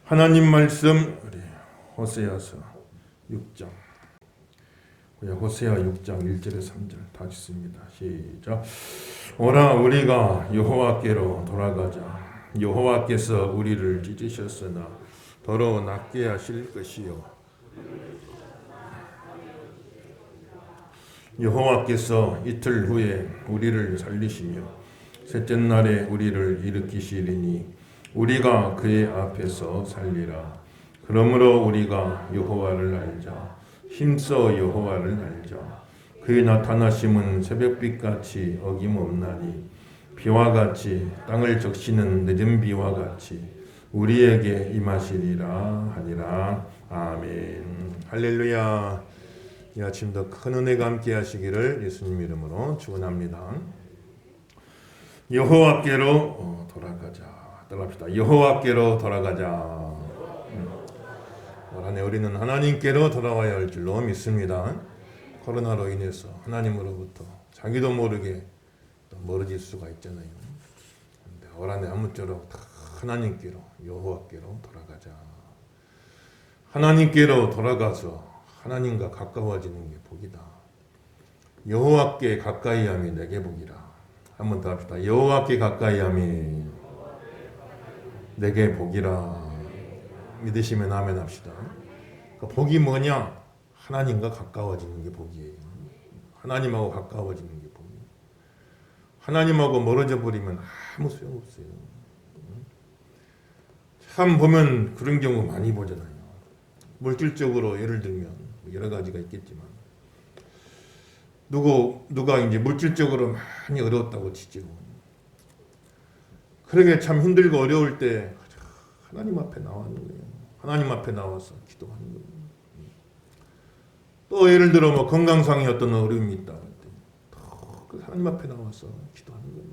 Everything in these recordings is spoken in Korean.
하나님 말씀 우리 호세아서 6장 호세아 6장 1절에 3절 다 읽습니다. 시작. 오라 우리가 여호와께로 돌아가자. 여호와께서 우리를 찢으셨으나 더러 낫게 하실 것이요 여호와께서 이틀 후에 우리를 살리시며 셋째 날에 우리를 일으키시리니 우리가 그의 앞에서 살리라. 그러므로 우리가 여호와를 알자. 힘써 여호와를 알자. 그의 나타나심은 새벽빛같이 어김없나니 비와 같이 땅을 적시는 늦은 비와 같이 우리에게 임하시리라 하니라. 아멘. 할렐루야. 이 아침도 큰 은혜가 함께 하시기를 예수님 이름으로 축원합니다. 여호와께로 돌아가자. 따라합시다. 여호와께로 돌아가자. 올 한해 우리는 하나님께로 돌아와야 할 줄로 믿습니다. 코로나로 인해서 하나님으로부터 자기도 모르게 멀어질 수가 있잖아요. 올 한해 아무쪼록 다 하나님께로 여호와께로 돌아가자. 하나님께로 돌아가서 하나님과 가까워지는 게 복이다. 여호와께 가까이함이 내게 복이라. 한 번 더 합시다. 여호와께 가까이함이 내게 복이라. 믿으시면 아멘 합시다. 그러니까 복이 뭐냐? 하나님과 가까워지는 게 복이에요. 하나님하고 가까워지는 게 복이에요. 하나님하고 멀어져 버리면 아무 소용없어요. 참 보면 그런 경우 많이 보잖아요. 물질적으로 예를 들면 여러 가지가 있겠지만 누가 이제 물질적으로 많이 어려웠다고 치죠. 그러게 참 힘들고 어려울 때 하나님 앞에 나왔는 거예요. 하나님 앞에 나와서 기도하는 거예요. 또 예를 들어 뭐 건강상의 어떤 어려움이 있다. 또 하나님 앞에 나와서 기도하는 거예요.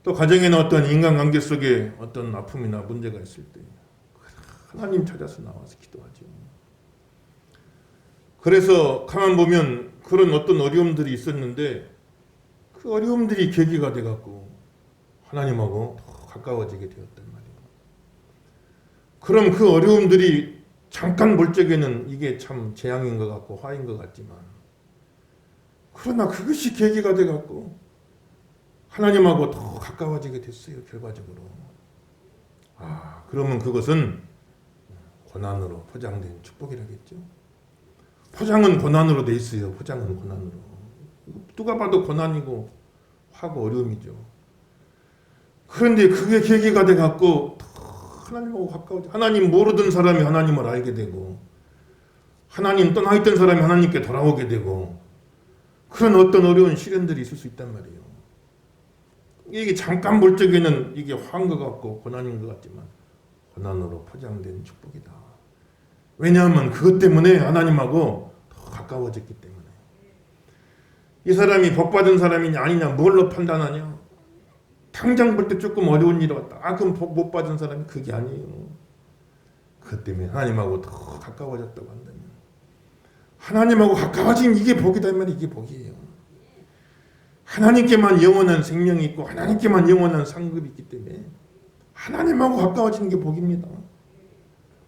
또 가정에는 어떤 인간관계 속에 어떤 아픔이나 문제가 있을 때 하나님 찾아서 나와서 기도하죠. 그래서 가만 보면 그런 어떤 어려움들이 있었는데 그 어려움들이 계기가 돼갖고 하나님하고 더 가까워지게 되었단 말이에요. 그럼 그 어려움들이 잠깐 볼 적에는 이게 참 재앙인 것 같고 화인 것 같지만 그러나 그것이 계기가 돼갖고 하나님하고 더 가까워지게 됐어요. 결과적으로. 그러면 그것은 고난으로 포장된 축복이라겠죠. 포장은 고난으로 돼 있어요. 포장은 고난으로. 누가 봐도 고난이고 화고 어려움이죠. 그런데 그게 계기가 돼갖고 하나님하고 가까워져. 하나님 모르던 사람이 하나님을 알게 되고 하나님 떠나있던 사람이 하나님께 돌아오게 되고 그런 어떤 어려운 시련들이 있을 수 있단 말이에요. 이게 잠깐 볼 적에는 이게 화인 것 같고 고난인 것 같지만 고난으로 포장된 축복이다. 왜냐하면 그것 때문에 하나님하고 더 가까워졌기 때문에. 이 사람이 복받은 사람이냐 아니냐 뭘로 판단하냐. 당장 볼 때 조금 어려운 일이 왔다. 그럼 복 못 받은 사람이 그게 아니에요. 그것 때문에 하나님하고 더 가까워졌다고 한다면 하나님하고 가까워진 이게 복이다 말이에요. 이게 복이에요. 하나님께만 영원한 생명이 있고 하나님께만 영원한 상급이 있기 때문에 하나님하고 가까워지는 게 복입니다.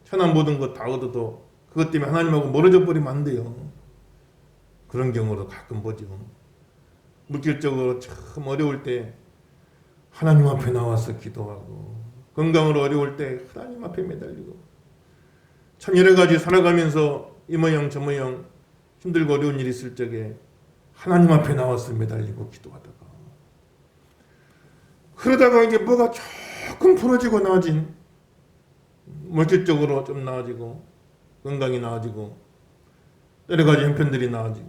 천한 모든 것 다 얻어도 그것 때문에 하나님하고 멀어져 버리면 안 돼요. 그런 경우도 가끔 보죠. 물질적으로 참 어려울 때 하나님 앞에 나와서 기도하고 건강으로 어려울 때 하나님 앞에 매달리고 참 여러 가지 살아가면서 이 모양 저 모양 힘들고 어려운 일이 있을 적에 하나님 앞에 나와서 매달리고 기도하다가 그러다가 이제 뭐가 조금 풀어지고 나아진 물질적으로 좀 나아지고 건강이 나아지고 여러 가지 형편들이 나아지고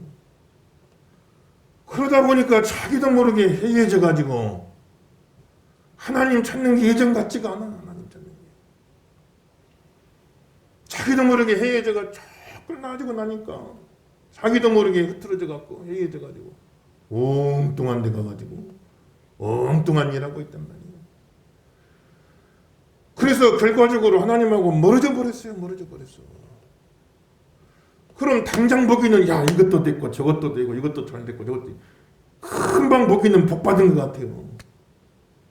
그러다 보니까 자기도 모르게 해이해져 가지고 하나님 찾는 게 예전 같지가 않아. 하나님 찾는 게 자기도 모르게 해이해져가 조금 나아지고 나니까 자기도 모르게 흐트러져 갖고 해이해져 가지고 엉뚱한 데 가가지고 엉뚱한 일 하고 있단 말이에요. 그래서 결과적으로 하나님하고 멀어져 버렸어요. 멀어져 버렸어. 그럼 당장 보기는 야 이것도 됐고 저것도 되고 이것도 잘 됐고 저것도 금방 보기는 복 받은 것 같아요.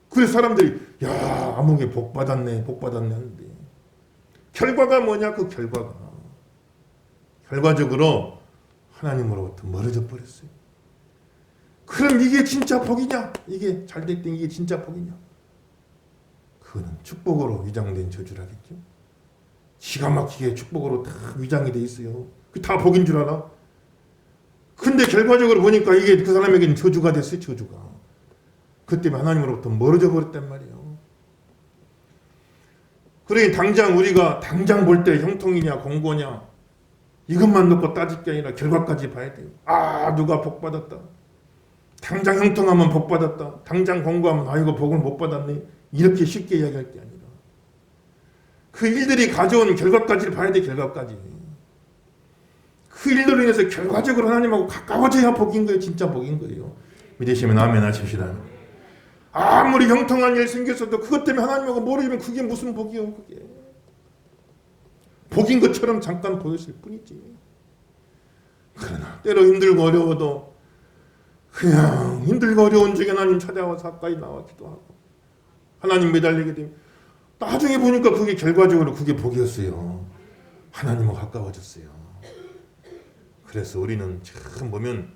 그래서 사람들이 야, 아무개 복 받았네 하는데 결과가 뭐냐? 그 결과적으로 하나님으로부터 멀어져 버렸어요. 그럼 이게 진짜 복이냐? 이게 잘됐던 이게 진짜 복이냐? 그거는 축복으로 위장된 저주라겠죠. 기가 막히게 축복으로 다 위장이 돼 있어요. 그 다 복인 줄 알아? 근데 결과적으로 보니까 이게 그 사람에게는 저주가 됐어요. 저주가. 그 때문에 하나님으로부터 멀어져 버렸단 말이에요. 그러니 당장 우리가 당장 볼 때 형통이냐 공고냐 이것만 놓고 따질 게 아니라 결과까지 봐야 돼요. 아, 누가 복 받았다. 당장 형통하면 복 받았다. 당장 공고하면 아이고 복을 못 받았네. 이렇게 쉽게 이야기할 게 아니라 그 일들이 가져온 결과까지를 봐야 돼. 결과까지. 그 일들로 인해서 결과적으로 하나님하고 가까워져야 복인 거예요. 진짜 복인 거예요. 믿으시면 아멘 하십시다. 아무리 형통한 일 생겼어도 그것 때문에 하나님하고 멀어지면 그게 무슨 복이요. 그게 복인 것처럼 잠깐 보였을 뿐이지. 그러나 때로 힘들고 어려워도 그냥 힘들고 어려운 중에 하나님 찾아와서 가까이 나와 기도하고 하나님 매달리게 되면 나중에 보니까 그게 결과적으로 그게 복이었어요. 하나님하고 가까워졌어요. 그래서 우리는 참 보면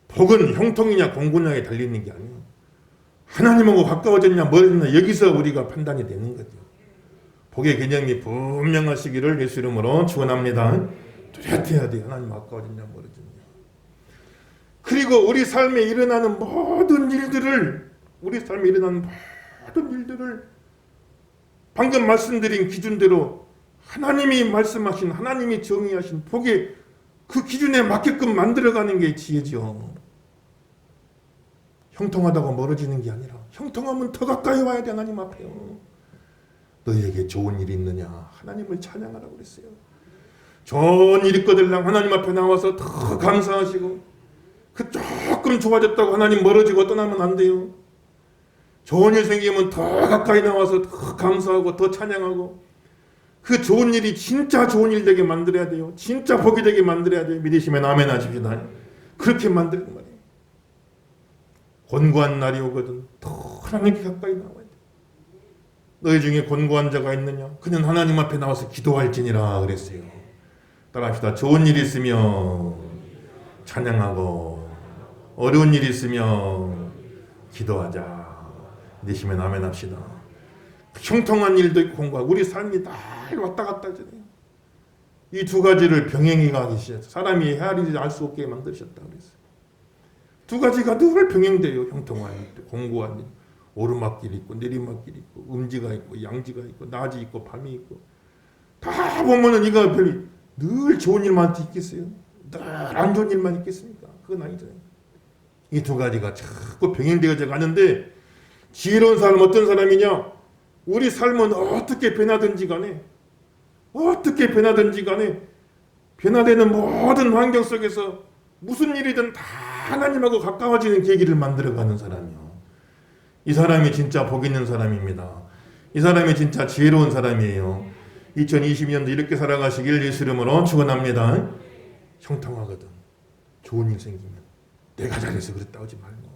복은 형통이냐 공고냐에 달리는 게 아니에요. 하나님하고 가까워졌냐 멀어졌냐 여기서 우리가 판단이 되는 거죠. 복의 개념이 분명하시기를 예수 이름으로 축원합니다. 뚜렷해야 돼요. 하나님 가까워졌냐 멀어졌냐. 그리고 우리 삶에 일어나는 모든 일들을 방금 말씀드린 기준대로 하나님이 말씀하신 하나님이 정의하신 복의 그 기준에 맞게끔 만들어가는 게 지혜죠. 형통하다고 멀어지는 게 아니라 형통하면 더 가까이 와야 돼. 하나님 앞에요. 너희에게 좋은 일이 있느냐 하나님을 찬양하라고 그랬어요. 좋은 일 있거들랑 하나님 앞에 나와서 더 감사하시고 그 조금 좋아졌다고 하나님 멀어지고 떠나면 안 돼요. 좋은 일 생기면 더 가까이 나와서 더 감사하고 더 찬양하고 그 좋은 일이 진짜 좋은 일 되게 만들어야 돼요. 진짜 복이 되게 만들어야 돼요. 믿으시면 아멘 하십시다. 그렇게 만드는 말이에요. 곤고한 날이 오거든 더 하나님께 가까이 나와야 돼. 너희 중에 곤고한 자가 있느냐? 그는 하나님 앞에 나와서 기도할지니라 그랬어요. 따라합시다. 좋은 일 있으며 찬양하고 어려운 일 있으며 기도하자. 믿으시면 아멘 합시다. 형통한 일도 있고 공부하고 우리 삶이 다 왔다 갔다 하잖아요. 이 두 가지를 병행해 가기 시작해서 사람이 헤아리지 알 수 없게 만드셨다 그랬어요. 두 가지가 늘 병행돼요. 형통한 일, 공고한 일. 오르막길이 있고 내리막길이 있고 음지가 있고 양지가 있고 낮이 있고 밤이 있고 다 보면은 이거 별이 늘 좋은 일만 있겠어요? 늘 안 좋은 일만 있겠습니까? 그건 아니잖아요. 이 두 가지가 자꾸 병행되어져 가는데 지혜로운 사람 어떤 사람이냐? 우리 삶은 어떻게 변하든지 간에 변화되는 모든 환경 속에서 무슨 일이든 다 하나님하고 가까워지는 계기를 만들어가는 사람이요. 이 사람이 진짜 복 있는 사람입니다. 이 사람이 진짜 지혜로운 사람이에요. 2022년도 이렇게 살아가시길 예수 이름으로 축원합니다. 형통하거든. 좋은 일 생기면 내가 잘해서 그랬다 오지 말고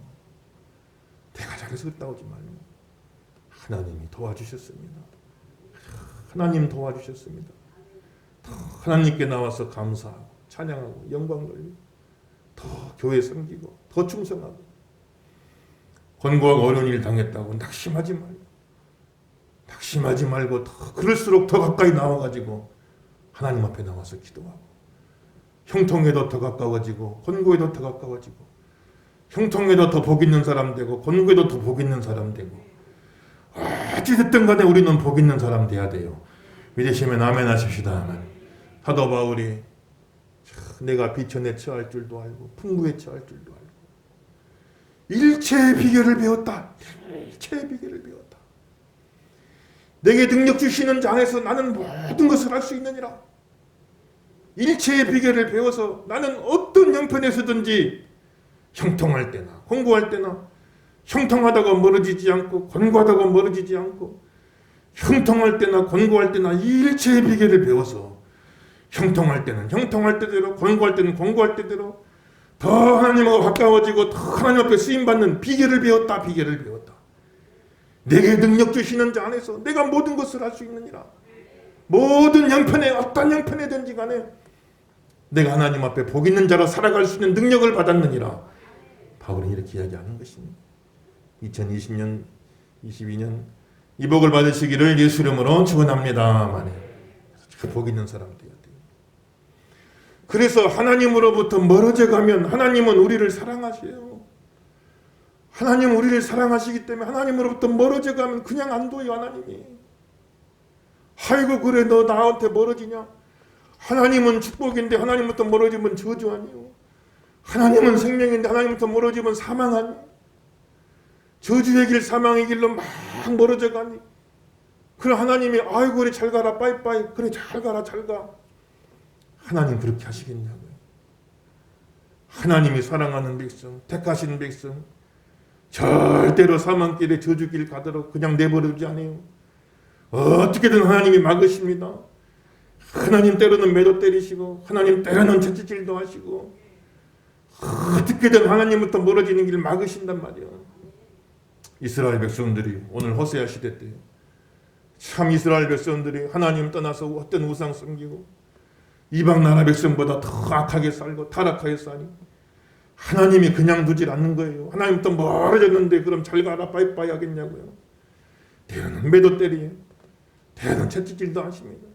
하나님이 도와주셨습니다. 하나님 도와주셨습니다. 더 하나님께 나와서 감사하고 찬양하고 영광 돌리고 더 교회 섬기고 더 충성하고 권고하고 어려운 일 당했다고 낙심하지 말고 더 그럴수록 더 가까이 나와가지고 하나님 앞에 나와서 기도하고 형통에도 더 가까워지고 권고에도 더 가까워지고 형통에도 더 복 있는 사람 되고 권고에도 더 복 있는 사람 되고 어찌됐든 간에 우리는 복 있는 사람 돼야 돼요. 믿으시면 아멘 하십시다. 아멘. 사도 바울이 내가 비천에 처할 줄도 알고 풍부에 처할 줄도 알고 일체의 비결을 배웠다. 내게 능력 주시는 자 안에서 나는 모든 것을 할 수 있느니라. 일체의 비결을 배워서 나는 어떤 형편에서든지 형통할 때나 공고할 때나 형통하다고 멀어지지 않고 권고하다고 멀어지지 않고 형통할 때나 권고할 때나 이 일체의 비결을 배워서 형통할 때는 형통할 때대로 권고할 때는 권고할 때대로 더 하나님하고 가까워지고 더 하나님 앞에 쓰임받는 비결을 배웠다. 내게 능력 주시는 자 안에서 내가 모든 것을 할 수 있느니라. 모든 형편에 어떤 형편이든지 간에 내가 하나님 앞에 복 있는 자로 살아갈 수 있는 능력을 받았느니라. 바울은 이렇게 이야기하는 것입니다. 2020년 22년 이 복을 받으시기를 예수 이름으로 축원합니다. 그 복 있는 사람 되어야 돼요. 그래서 하나님으로부터 멀어져 가면 하나님은 우리를 사랑하세요. 하나님은 우리를 사랑하시기 때문에 하나님으로부터 멀어져 가면 그냥 안 둬요. 하나님이. 아이고 그래 너 나한테 멀어지냐? 하나님은 축복인데 하나님부터 멀어지면 저주 아니에요. 하나님은 생명인데 하나님부터 멀어지면 사망 아니에요. 저주의 길 사망의 길로 막 멀어져 가니 그럼 하나님이 아이고 그래 잘 가라 빠이빠이 그래 잘 가라 잘 가. 하나님 그렇게 하시겠냐고요. 하나님이 사랑하는 백성 택하신 백성 절대로 사망길에 저주길 가도록 그냥 내버려두지 않아요. 어떻게든 하나님이 막으십니다. 하나님 때로는 매도 때리시고 하나님 때로는 채찍질도 하시고 어떻게든 하나님부터 멀어지는 길을 막으신단 말이에요. 이스라엘 백성들이 오늘 호세아 시대 때 참 이스라엘 백성들이 하나님 떠나서 어떤 우상 섬기고 이방 나라 백성보다 더 악하게 살고 타락하게 사니 하나님이 그냥 두질 않는 거예요. 하나님부터 멀어졌는데 그럼 잘 가라 빠이빠이 하겠냐고요. 때로는 매도 때리에요. 때로는 채찍질도 하십니다.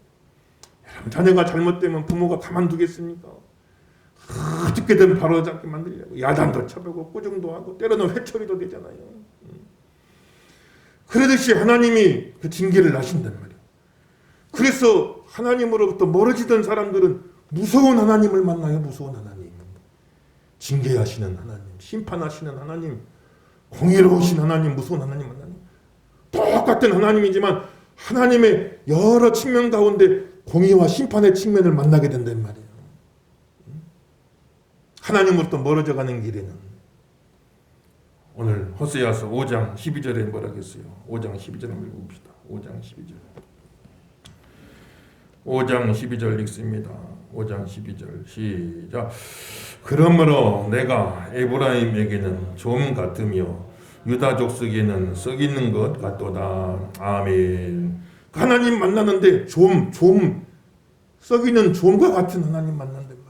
여러분 자녀가 잘못되면 부모가 가만두겠습니까? 어떻게든 바로잡게 만들려고 야단도 쳐보고 꾸중도 하고 때로는 회초리도 되잖아요. 그러듯이 하나님이 그 징계를 하신단 말이에요. 그래서 하나님으로부터 멀어지던 사람들은 무서운 하나님을 만나요. 무서운 하나님. 징계하시는 하나님, 심판하시는 하나님, 공의로우신 하나님, 무서운 하나님 만나요. 똑같은 하나님이지만 하나님의 여러 측면 가운데 공의와 심판의 측면을 만나게 된단 말이에요. 하나님으로부터 멀어져 가는 길에는 오늘 호세아서 5장 12절에 뭐라고 했어요? 5장 12절 한번 읽어봅시다. 5장 12절 5장 12절 읽습니다. 5장 12절 시작. 그러므로 내가 에브라임에게는 좀 같으며 유다 족속에는 썩 있는 것 같도다. 아멘. 하나님 만나는데 좀 썩이는 좀과 같은 하나님 만난단 말이에요.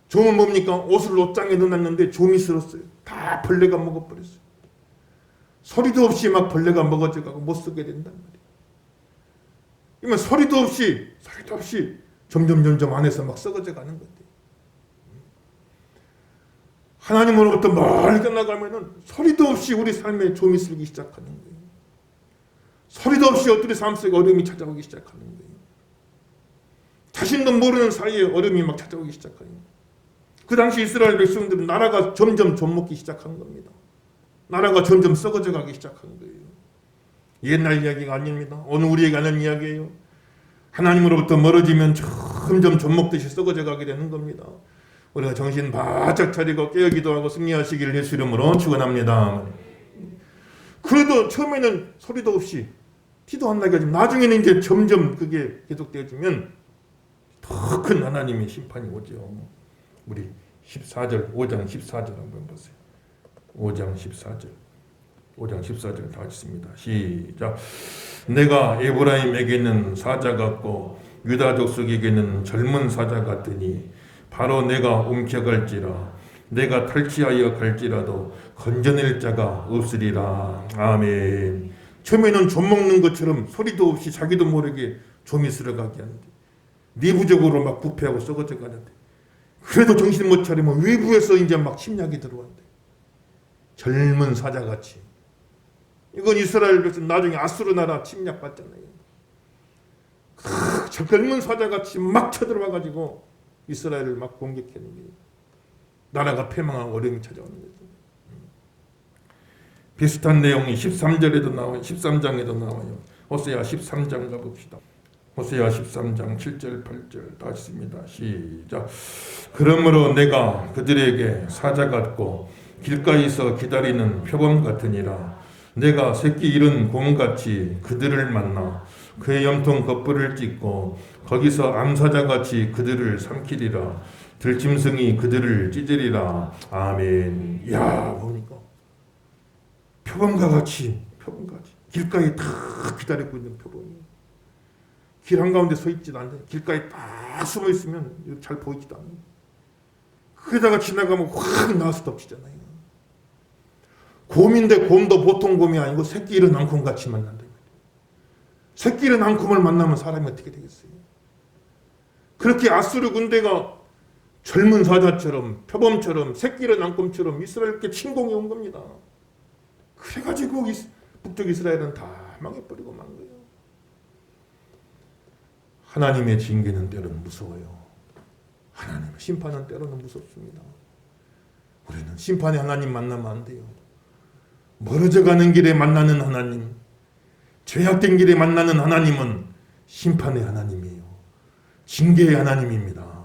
좀은 뭡니까? 옷을 옷장에 넣어놨는데 좀이 쓸었어요. 다 벌레가 먹어버렸어요. 소리도 없이 막 벌레가 먹어져가고 못 쓰게 된단 말이에요. 그러면 소리도 없이 점점 안에서 막 썩어져 가는 건데 하나님으로부터 멀리 떠나가면은 소리도 없이 우리 삶에 좀이 쓰기 시작하는 거예요. 소리도 없이 어떤 삶 속에 어려움이 찾아오기 시작하는 거예요. 자신도 모르는 사이에 어려움이 막 찾아오기 시작하는 거예요. 그 당시 이스라엘 백성들은 나라가 점점 좀 먹기 시작한 겁니다. 나라가 점점 썩어져 가기 시작한 거예요. 옛날 이야기가 아닙니다. 오늘 우리에게 하는 이야기예요. 하나님으로부터 멀어지면 점점 좀 먹듯이 썩어져 가게 되는 겁니다. 우리가 정신 바짝 차리고 깨어 기도하고 승리하시기를 예수 이름으로 축원합니다. 그래도 처음에는 소리도 없이 티도 안 나게 하지만 나중에는 이제 점점 그게 계속되어지면 더 큰 하나님의 심판이 오죠. 우리 14절 5장 14절 한번 보세요. 5장 14절 다 읽습니다. 시작. 내가 에브라임에게는 사자 같고 유다 족속에게는 젊은 사자 같으니 바로 내가 옮겨갈지라 내가 탈취하여 갈지라도 건져낼 자가 없으리라. 아멘. 처음에는 좀 먹는 것처럼 소리도 없이 자기도 모르게 좀이 쓸어가게 하는데 내부적으로 막 부패하고 썩어져 가는데 그래도 정신 못 차리면 외부에서 이제 막 침략이 들어온대. 젊은 사자같이. 이건 이스라엘 백성 나중에 아수르 나라 침략받잖아요. 젊은 사자같이 막 쳐들어와가지고 이스라엘을 막 공격하는 거예요. 나라가 패망하고 어려움이 찾아오는 거죠. 비슷한 내용이 13절에도 나와요. 13장에도 나와요. 호세아 13장 가봅시다. 호세아 13장 7절 8절 다 있습니다. 시작. 그러므로 내가 그들에게 사자 같고 길가에서 기다리는 표범 같으니라. 내가 새끼 잃은 곰같이 그들을 만나 그의 염통 겉불을 찢고 거기서 암사자같이 그들을 삼키리라. 들짐승이 그들을 찢으리라. 아멘. 야 보니까 표범과 같이 표범같이 길가에 다 기다리고 있는 표범이 길 한가운데 서 있지도 않는데 길가에 딱 숨어 있으면 잘 보이지도 않는 그러다가 지나가면 확 나와서 덮치잖아요. 곰인데 곰도 보통 곰이 아니고 새끼 잃은 앙콤 같이 만난다. 새끼 잃은 앙콤을 만나면 사람이 어떻게 되겠어요? 그렇게 아수르 군대가 젊은 사자처럼 표범처럼 새끼 잃은 앙콤처럼 이스라엘께 침공해 온 겁니다. 그래가지고 북쪽 이스라엘은 다 망해버리고 만 거예요. 하나님의 징계는 때로는 무서워요. 하나님의 심판은 때로는 무섭습니다. 우리는 심판의 하나님 만나면 안 돼요. 멀어져 가는 길에 만나는 하나님, 죄악된 길에 만나는 하나님은 심판의 하나님이에요. 징계의 하나님입니다.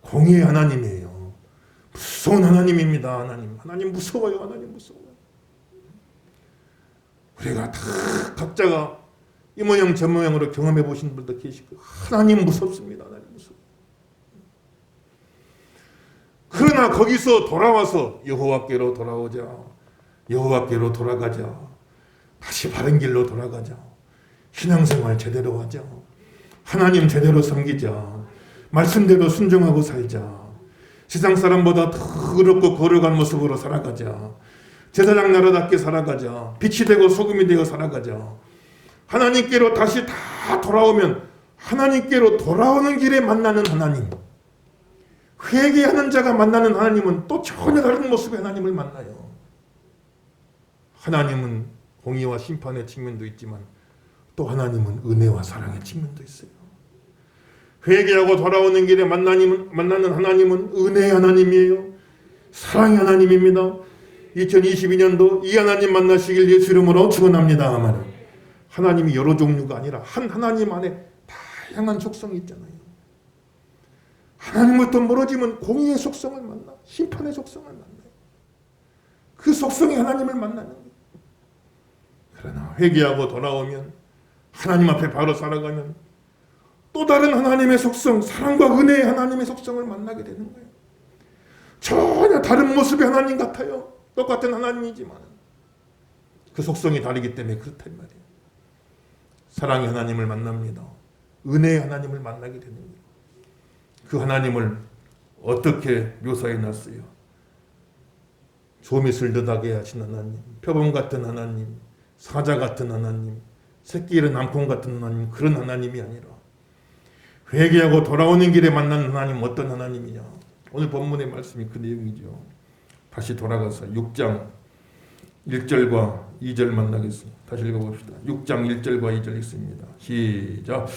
공의의 하나님이에요. 무서운 하나님입니다. 하나님 무서워요. 하나님 무서워요. 우리가 다 각자가 이 모양 저 모양으로 경험해 보신 분도 계시고 하나님 무섭습니다. 하나님 무서워요. 그러나 거기서 돌아와서 여호와께로 돌아오자. 여호와께로 돌아가자. 다시 바른 길로 돌아가자. 신앙생활 제대로 하자. 하나님 제대로 섬기자. 말씀대로 순종하고 살자. 세상 사람보다 더 의롭고 거룩한 모습으로 살아가자. 제사장 나라답게 살아가자. 빛이 되고 소금이 되어 살아가자. 하나님께로 다시 다 돌아오면 하나님께로 돌아오는 길에 만나는 하나님, 회개하는 자가 만나는 하나님은 또 전혀 다른 모습의 하나님을 만나요. 하나님은 공의와 심판의 측면도 있지만 또 하나님은 은혜와 사랑의 측면도 있어요. 회개하고 돌아오는 길에 만나는 하나님은 은혜의 하나님이에요. 사랑의 하나님입니다. 2022년도 이 하나님 만나시길 예수 이름으로 축원합니다. 하나님이 여러 종류가 아니라 한 하나님 안에 다양한 속성이 있잖아요. 하나님부터 멀어지면 공의의 속성을 만나, 심판의 속성을 만나요. 그 속성이 하나님을 만나는 거예요. 그러나 회개하고 돌아오면 하나님 앞에 바로 살아가면 또 다른 하나님의 속성, 사랑과 은혜의 하나님의 속성을 만나게 되는 거예요. 전혀 다른 모습의 하나님 같아요. 똑같은 하나님이지만 그 속성이 다르기 때문에 그렇단 말이에요. 사랑의 하나님을 만납니다. 은혜의 하나님을 만나게 되는 거예요. 그 하나님을 어떻게 묘사해 놨어요? 조밋을 느다게 하신 하나님, 표범 같은 하나님, 사자 같은 하나님, 새끼 잃은 앙콤 같은 하나님, 그런 하나님이 아니라 회개하고 돌아오는 길에 만나는 하나님, 어떤 하나님이냐? 오늘 본문의 말씀이 그 내용이죠. 다시 돌아가서 6장 1절과 2절 만나겠습니다. 다시 읽어봅시다. 6장 1절과 2절 읽습니다. 시작.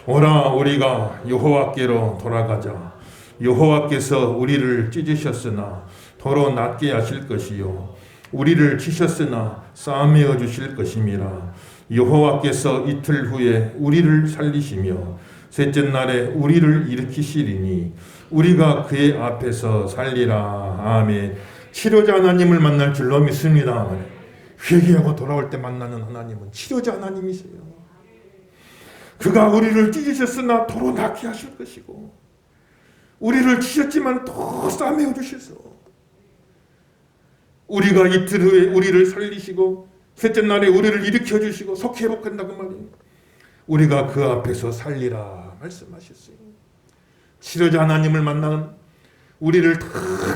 오라 우리가 여호와께로 돌아가자. 여호와께서 우리를 찢으셨으나 도로 낫게 하실 것이요 우리를 치셨으나 싸매어 주실 것임이라. 여호와께서 이틀 후에 우리를 살리시며 셋째 날에 우리를 일으키시리니 우리가 그의 앞에서 살리라. 아멘. 치료자 하나님을 만날 줄로 믿습니다. 회개하고 돌아올 때 만나는 하나님은 치료자 하나님이세요. 그가 우리를 찢으셨으나 도로 낫게 하실 것이고 우리를 치셨지만 더 싸매어 주셔서 우리가 이틀 후에 우리를 살리시고 셋째 날에 우리를 일으켜 주시고 속히 회복한다고 말이에요. 우리가 그 앞에서 살리라 말씀하셨어요. 치료자 하나님을 만나는 우리를 다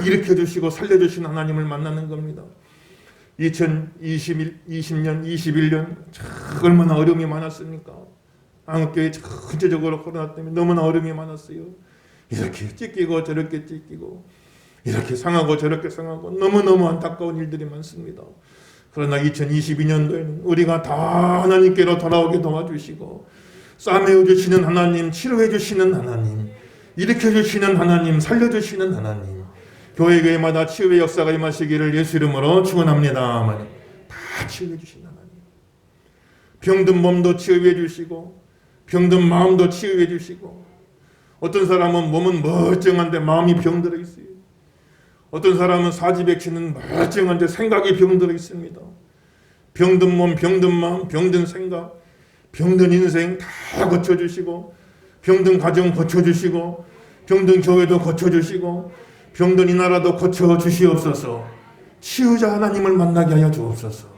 일으켜 주시고 살려 주신 하나님을 만나는 겁니다. 2020년, 21년 얼마나 어려움이 많았습니까? 한국교회 전체적으로 코로나 때문에 너무나 어려움이 많았어요. 이렇게 찢기고 저렇게 찢기고 이렇게 상하고 저렇게 상하고 너무너무 안타까운 일들이 많습니다. 그러나 2022년도에는 우리가 다 하나님께로 돌아오게 도와주시고 싸매어 주시는 하나님, 치료해 주시는 하나님, 일으켜 주시는 하나님, 살려주시는 하나님, 교회마다 치유의 역사가 임하시기를 예수 이름으로 축원합니다. 다 치유해 주시는 하나님, 병든 몸도 치유해 주시고 병든 마음도 치유해 주시고 어떤 사람은 몸은 멀쩡한데 마음이 병들어 있어요. 어떤 사람은 사지백치는 멀쩡한데 생각이 병들어 있습니다. 병든 몸, 병든 마음, 병든 생각, 병든 인생 다 고쳐주시고 병든 가정 고쳐주시고 병든 교회도 고쳐주시고 병든 이 나라도 고쳐주시옵소서. 치유자 하나님을 만나게 하여 주옵소서.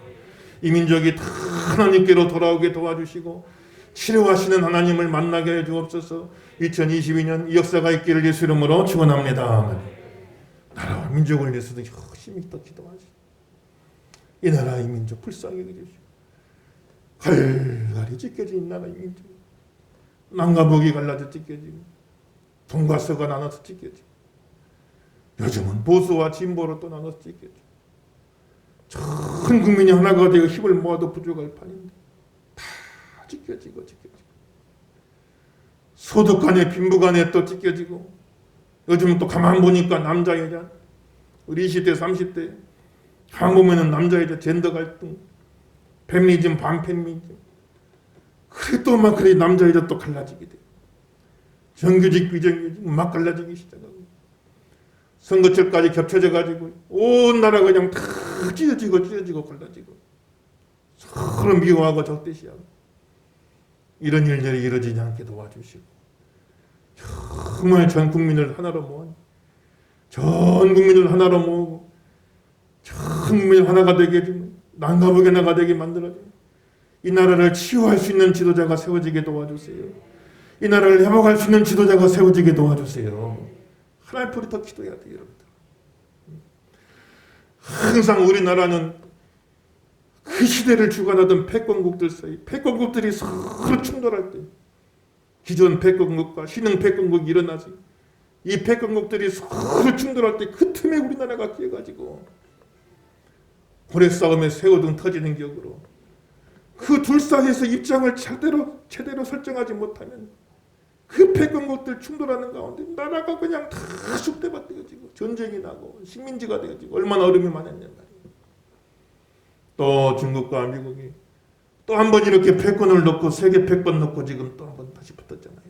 이 민족이 다 하나님께로 돌아오게 도와주시고 치료하시는 하나님을 만나게 해 주옵소서. 2022년 이 역사가 있기를 예수 이름으로 축원합니다. 나라와 민족을 위해서도 열심히 또 기도하시고 이 나라 이 민족 불쌍히 여겨주시고 갈갈이 찢겨진 이 나라 이 민족 남과 북이 갈라져 찢겨지고 동과 서가 나눠서 찢겨지고 요즘은 보수와 진보로 또 나눠서 찢겨지고 전 국민이 하나가 되어 힘을 모아도 부족할 판인데 다 찢겨지고 소득 간에 빈부 간에 또 찢겨지고 요즘 또 가만 보니까 남자 여자 우리 20대 30대 가만 보면은 남자 여자 젠더 갈등 페미니즘 반페미니즘 그래 또 막 그래 남자 여자 또 갈라지게 돼. 정규직 비정규직 막 갈라지기 시작하고 선거철까지 겹쳐져 가지고 온 나라가 그냥 다 찢어지고 갈라지고 서로 미워하고 적대시하고 이런 일들이 이루어지지 않게 도와주시고 정말 전 국민을 하나로 모으고 전 국민을 하나로 모으고 전 국민을 하나가 되게 해주는 남과 북의 나라가 되게 만들어주는 이 나라를 치유할 수 있는 지도자가 세워지게 도와주세요. 이 나라를 회복할 수 있는 지도자가 세워지게 도와주세요. 하나님 앞으로 더 기도해야 돼요, 여러분들. 항상 우리나라는 그 시대를 주관하던 패권국들 사이 패권국들이 서로 충돌할 때 기존 패권국과 신흥 패권국이 일어나지 이 패권국들이 서로 충돌할 때 그 틈에 우리나라가 끼어가지고 고래 싸움에 새우등 터지는 격으로 그 둘 사이에서 입장을 제대로 설정하지 못하면 그 패권국들 충돌하는 가운데 나라가 그냥 다 쑥대밭 되어지고 전쟁이 나고 식민지가 되어지고 얼마나 어려움이 많았냔 말이에요. 또 중국과 미국이 또 한 번 이렇게 패권을 놓고 세계 패권 놓고 지금 또 한 번 다시 붙었잖아요.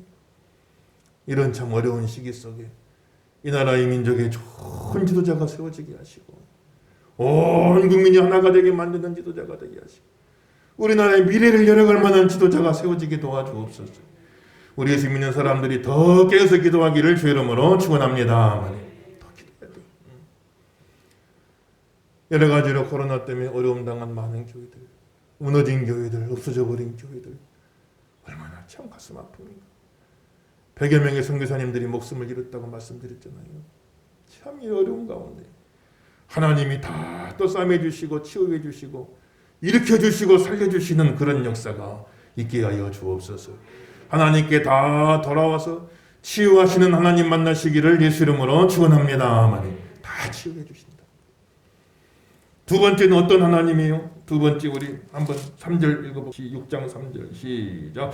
이런 참 어려운 시기 속에 이 나라 이 민족의 좋은 지도자가 세워지게 하시고 온 국민이 하나가 되게 만드는 지도자가 되게 하시고 우리나라의 미래를 열어갈 만한 지도자가 세워지게 도와주옵소서. 우리 예수 믿는 사람들이 더 깨어서 기도하기를 주 이름으로 축원합니다. 더 기도해야 돼. 여러 가지로 코로나 때문에 어려움 당한 많은 교회들, 무너진 교회들, 없어져 버린 교회들 얼마나 참 가슴 아픕니까? 100여 명의 선교사님들이 목숨을 잃었다고 말씀드렸잖아요. 참 이 어려운 가운데 하나님이 다 또 싸매 주시고 치유해 주시고 일으켜 주시고 살려 주시는 그런 역사가 있게 하여 주옵소서. 하나님께 다 돌아와서 치유하시는 하나님 만나시기를 예수 이름으로 축원합니다. 아멘. 다 치유해 주신다. 두 번째는 어떤 하나님이에요? 두 번째 우리 한번 3절 읽어봅시다. 6장 3절 시작.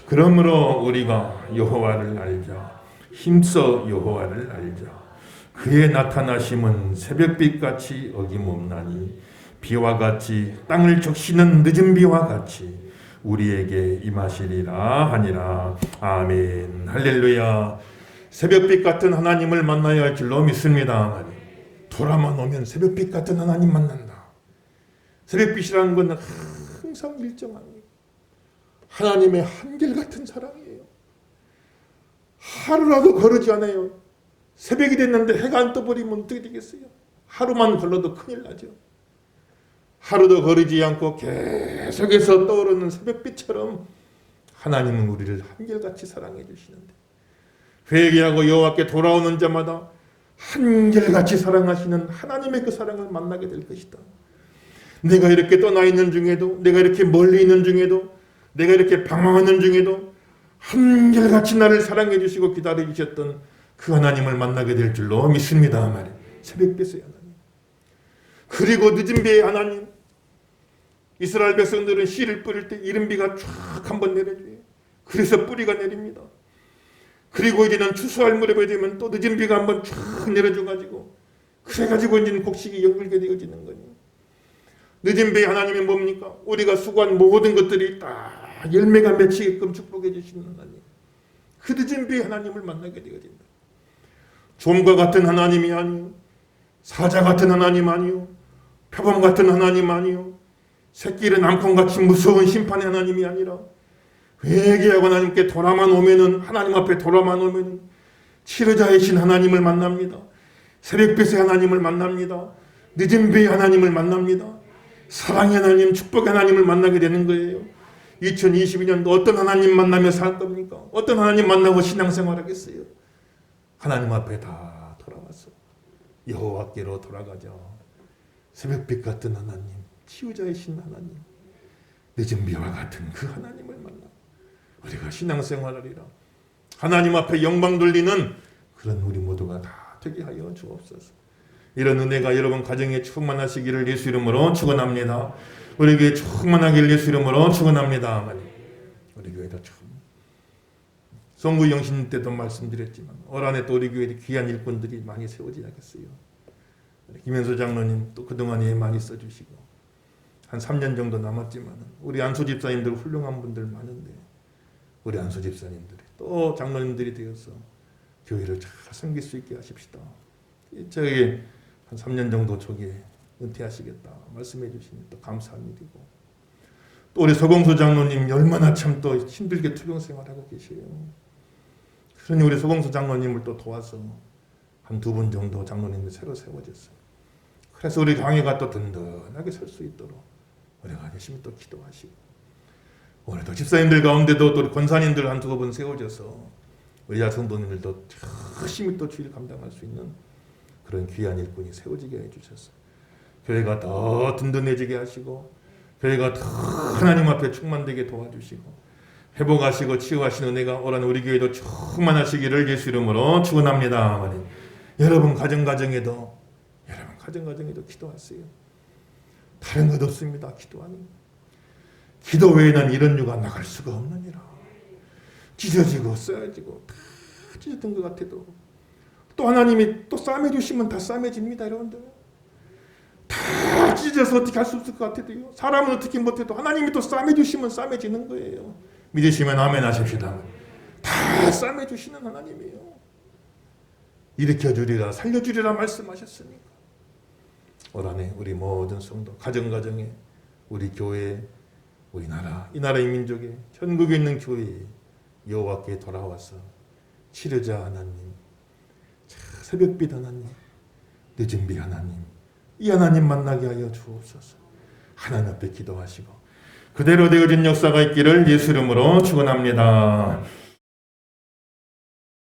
그러므로 우리가 여호와를 알자. 힘써 여호와를 알자. 그의 나타나심은 새벽빛같이 어김없나니 비와 같이 땅을 적시는 늦은 비와 같이 우리에게 임하시리라 하니라. 아멘. 할렐루야. 새벽빛 같은 하나님을 만나야 할 줄로 믿습니다. 돌아만 오면 새벽빛 같은 하나님 만난다. 새벽빛이라는 건 항상 일정한 하나님의 한결같은 사랑이에요. 하루라도 거르지 않아요. 새벽이 됐는데 해가 안 떠버리면 어떻게 되겠어요? 하루만 걸러도 큰일 나죠. 하루도 거르지 않고 계속해서 떠오르는 새벽빛처럼 하나님은 우리를 한결같이 사랑해 주시는데 회개하고 여호와께 돌아오는 자마다 한결같이 사랑하시는 하나님의 그 사랑을 만나게 될 것이다. 내가 이렇게 떠나 있는 중에도 내가 이렇게 멀리 있는 중에도 내가 이렇게 방황하는 중에도 한결같이 나를 사랑해 주시고 기다려 주셨던 그 하나님을 만나게 될 줄로 믿습니다. 말이에요. 새벽빛의 하나님. 그리고 늦은 비의 하나님. 이스라엘 백성들은 씨를 뿌릴 때 이른 비가 쫙 한번 내려줘요. 그래서 뿌리가 내립니다. 그리고 이제는 추수할 무렵에 되면 또 늦은 비가 한번 쫙 내려줘가지고 그래가지고 이제는 곡식이 연결게 되어지는 거예요. 늦은 비의 하나님이 뭡니까? 우리가 수고한 모든 것들이 딱 열매가 맺히게끔 축복해 주시는 하나님. 그 늦은 비의 하나님을 만나게 되어진다. 좀과 같은 하나님이 아니요. 사자 같은 하나님 아니요. 표범 같은 하나님 아니요. 새끼를 남콩같이 무서운 심판의 하나님이 아니라 회개하고 하나님께 돌아만 오면은 하나님 앞에 돌아만 오면은 치료자이신 하나님을 만납니다. 새벽빛의 하나님을 만납니다. 늦은 비의 하나님을 만납니다. 사랑의 하나님, 축복의 하나님을 만나게 되는 거예요. 2022년도 어떤 하나님 만나며 살 겁니까? 어떤 하나님 만나고 신앙생활 하겠어요? 하나님 앞에 다 돌아와서 여호와께로 돌아가죠. 새벽빛 같은 하나님, 치유자이신 하나님, 늦은 비와 같은 그 하나님을 만나 우리가 신앙생활하리라. 하나님 앞에 영광 돌리는 그런 우리 모두가 다 되게 하여 주옵소서. 이런 은혜가 여러분 가정에 충만하시기를 예수 이름으로 축원합니다. 우리 교회 충만하기를 예수 이름으로 축원합니다. 우리 교회도 참 송구 영신 때도 말씀드렸지만 올 한해 또 우리 교회에 귀한 일꾼들이 많이 세워져야겠어요. 김현수 장로님 또 그동안 예 많이 써주시고 한 3년 정도 남았지만 우리 안수 집사님들 훌륭한 분들 많은데 우리 안수 집사님들이 또 장로님들이 되어서 교회를 잘 섬길 수 있게 하십시다. 저에게 한 3년 정도 초기에 은퇴하시겠다 말씀해 주시니 또 감사한 일이고 또 우리 서공수 장로님 얼마나 참 또 힘들게 투병 생활하고 계세요. 그러니 우리 서공수 장로님을 또 도와서 한 2분 정도 장로님이 새로 세워졌어요. 그래서 우리 강의가 또 든든하게 설 수 있도록 우리가 열심히 또 기도하시고 오늘도 집사님들 가운데도 또 권사님들 한 2분 세워져서 우리 성도님들도 열심히 또 주일 감당할 수 있는 그런 귀한 일꾼이 세워지게 해주셔서 교회가 더 든든해지게 하시고 교회가 더 하나님 앞에 충만되게 도와주시고 회복하시고 치유하시는 은혜가 오라는 우리 교회도 충만하시기를 예수 이름으로 축원합니다. 여러분 가정가정에도 기도하세요. 다른 것 없습니다. 기도하니 기도 외에는 이런 유가 나갈 수가 없느니라. 찢어지고 써지고 다 찢어진 것 같아도 또 하나님이 또 싸매주시면 다 싸매집니다. 여러분들 다 찢어서 어떻게 할 수 없을 것 같아도요. 사람은 어떻게 못해도 하나님이 또 싸매주시면 싸매지는 거예요. 믿으시면 아멘 하십시다. 다 싸매주시는 하나님이에요. 일으켜주리라 살려주리라 말씀하셨으니까 올 한해 우리 모든 성도 가정가정에 우리 교회 우리 나라 이 나라의 민족에 전국에 있는 교회에 여호와께 돌아와서 치료자 하나님 새벽빛 하나님 늦은 비 하나님 이 하나님 만나게 하여 주옵소서. 하나님 앞에 기도하시고 그대로 되어진 역사가 있기를 예수 이름으로 축원합니다.